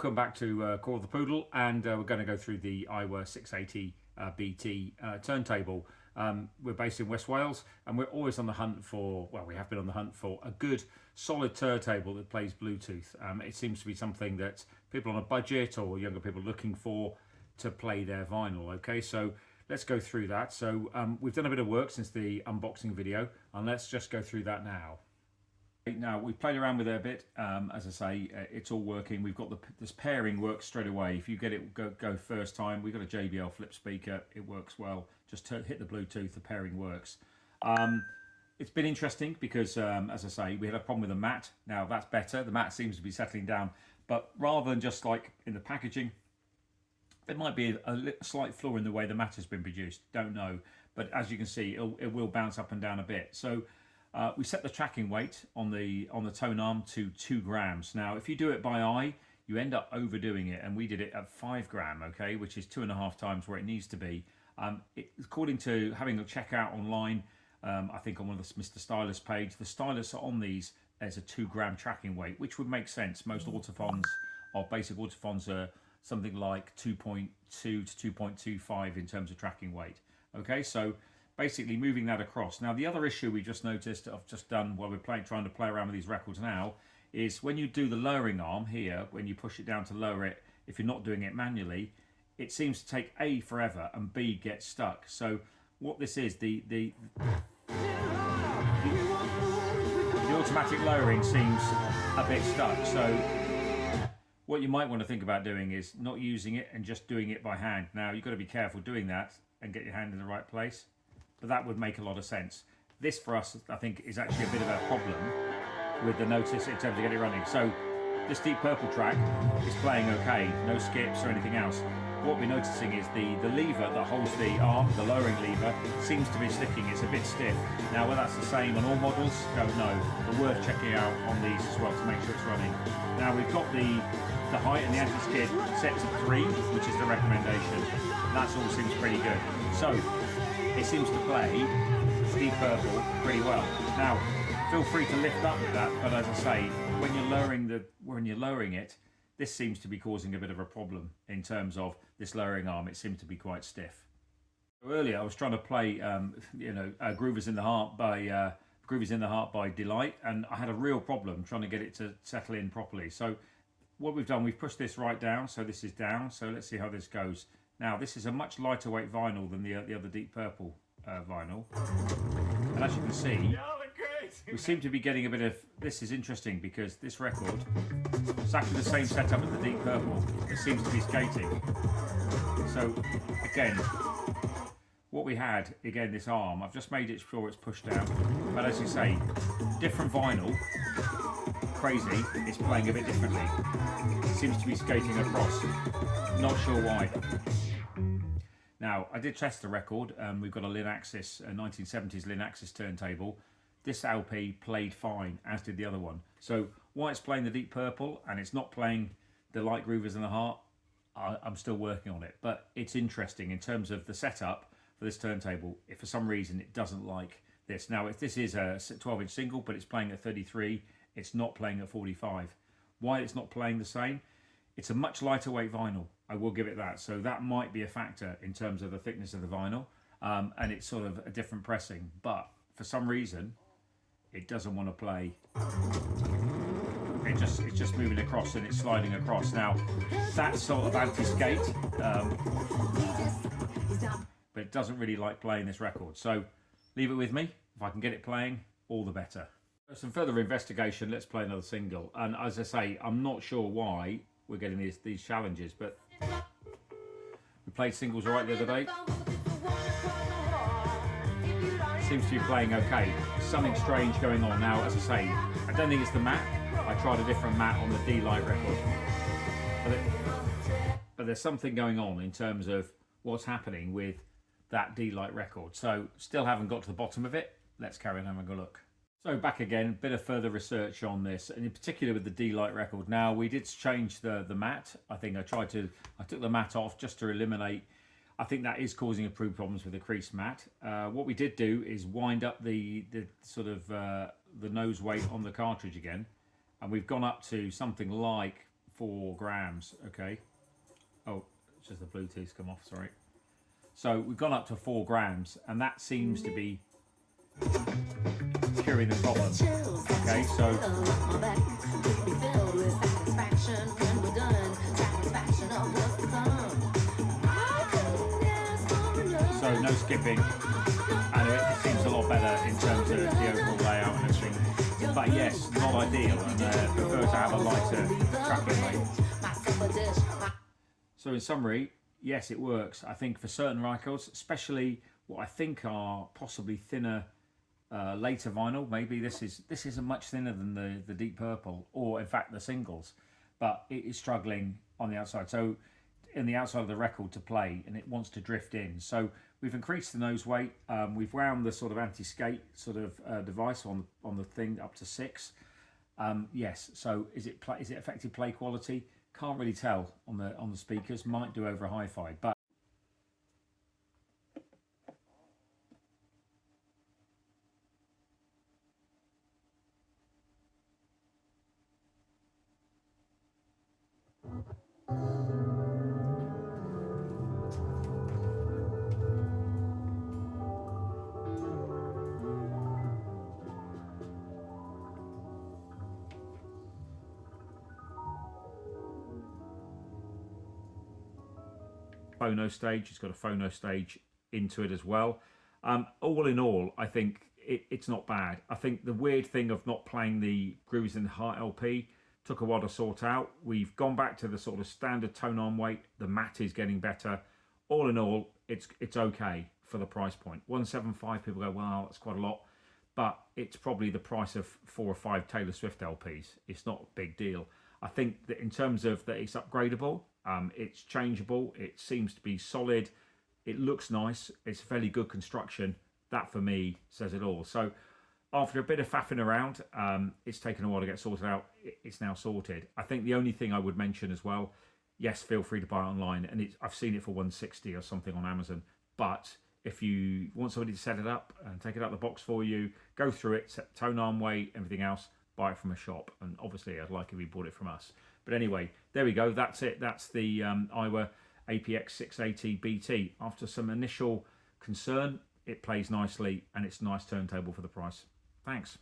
Welcome back to Core of the Poodle, and we're going to go through the Aiwa 680 BT turntable. We're based in West Wales, and we're always on the hunt for, well, we have been on the hunt for a good solid turntable that plays Bluetooth. It seems to be something that people on a budget or younger people are looking for to play their vinyl. Okay, so let's go through that. So we've done a bit of work since the unboxing video, and let's just go through that now. Now we've played around with it a bit. As I say, it's all working. We've got this pairing works straight away. If you get it go first time, we've got a JBL flip speaker. It works well. Just hit the Bluetooth, the pairing works. It's been interesting because, as I say, we had a problem with the mat. Now that's better. The mat seems to be settling down. But rather than just like in the packaging, there might be a slight flaw in the way the mat has been produced. Don't know. But as you can see, it will bounce up and down a bit. So we set the tracking weight on the tone arm to 2 grams. Now, if you do it by eye, you end up overdoing it, and we did it at 5 gram, okay, which is 2.5 times where it needs to be. According to having a check out online, I think on one of the Mr. Stylus page, the stylus on these there's a 2 gram tracking weight, which would make sense. Most autophons or basic autophons are something like 2.2 to 2.25 in terms of tracking weight. Okay, so basically moving that across. Now the other issue we just noticed, I've just done while we're trying to play around with these records now, is when you do the lowering arm here, when you push it down to lower it, if you're not doing it manually, it seems to take A forever and B gets stuck. So what this is, the automatic lowering seems a bit stuck. So what you might want to think about doing is not using it and just doing it by hand. Now you've got to be careful doing that and get your hand in the right place. But that would make a lot of sense. This for us, I think, is actually a bit of a problem with the notice in terms of getting it running. So this Deep Purple track is playing okay, no skips or anything else. What we're noticing is the lever that holds the arm, the lowering lever, seems to be sticking. It's a bit stiff. Now whether that's the same on all models, don't know, but worth checking out on these as well to make sure it's running. Now we've got the height and the anti-skid set to 3, which is the recommendation. That all seems pretty good. So it seems to play Deep Purple pretty well. Now, feel free to lift up with that, but as I say, when you're lowering it, this seems to be causing a bit of a problem in terms of this lowering arm. It seems to be quite stiff. Earlier, I was trying to play, Groovers in the Heart by Delight, and I had a real problem trying to get it to settle in properly. So what we've done, we've pushed this right down, so this is down. So let's see how this goes. Now this is a much lighter weight vinyl than the other Deep Purple vinyl, and as you can see, we seem to be getting a bit of, this is interesting because this record, exactly the same setup as the Deep Purple, it seems to be skating. So again, what we had, again this arm, I've just made it sure it's pushed down, but as you say, different vinyl, crazy, it's playing a bit differently. It seems to be skating across, not sure why. Now, I did test the record. We've got a Lin Axis, a 1970s Lin Axis turntable. This LP played fine, as did the other one. So, why it's playing the Deep Purple and it's not playing the Light Groovers in the Heart, I'm still working on it. But it's interesting in terms of the setup for this turntable. If for some reason it doesn't like this. Now, if this is a 12-inch single, but it's playing at 33, it's not playing at 45. Why it's not playing the same? It's a much lighter weight vinyl, I will give it that. So that might be a factor in terms of the thickness of the vinyl, and it's sort of a different pressing. But for some reason, it doesn't want to play. It's just moving across and it's sliding across. Now, that's sort of anti-skate, but it doesn't really like playing this record. So leave it with me. If I can get it playing, all the better. For some further investigation, let's play another single. And as I say, I'm not sure why we're getting these challenges, but we played singles right the other day. Seems to be playing okay. Something strange going on now. As I say, I don't think it's the mat. I tried a different mat on the D-Light record, but there's something going on in terms of what's happening with that D-Light record. So still haven't got to the bottom of it. Let's carry on having a look. So back again, a bit of further research on this, and in particular with the D-Light record. Now we did change the mat. I think I took the mat off just to eliminate, I think that is causing improved problems with the creased mat. What we did do is wind up the sort of the nose weight on the cartridge again, and we've gone up to something like 4 grams. Okay. Oh, it's just the Bluetooth's come off. Sorry. So we've gone up to 4 grams, and that seems to be curing the problem. Okay, so no skipping, and it seems a lot better in terms of the overall layout and everything. But yes, not ideal, and prefer to have a lighter tracking weight. So in summary, yes, it works. I think for certain records, especially what I think are possibly thinner later vinyl, maybe this isn't much thinner than the Deep Purple, or in fact the singles, but it is struggling on the outside. So in the outside of the record to play, and it wants to drift in. So we've increased the nose weight. We've wound the sort of anti-skate sort of device on the thing up to 6. Yes. So is it effective play quality? Can't really tell on the speakers. Might do over a hi-fi, but phono stage. It's got a phono stage into it as well. All in all, I think it's not bad. I think the weird thing of not playing the grooves in the Heart LP took a while to sort out. We've gone back to the sort of standard tone arm weight. The matte is getting better. All in all, it's okay for the price point. 175, people go, wow, that's quite a lot. But it's probably the price of 4 or 5 Taylor Swift LPs. It's not a big deal. I think that in terms of that it's upgradable, it's changeable, it seems to be solid, it looks nice, it's fairly good construction. That for me says it all. So after a bit of faffing around, it's taken a while to get sorted out. It's now sorted. I think the only thing I would mention as well, yes, feel free to buy it online, and I've seen it for 160 or something on Amazon, but if you want somebody to set it up and take it out of the box for you, go through it, set tone arm weight, everything else, buy it from a shop. And obviously I'd like if you bought it from us. But anyway, there we go. That's it. That's the Aiwa APX 680 BT. After some initial concern, it plays nicely, and it's a nice turntable for the price. Thanks.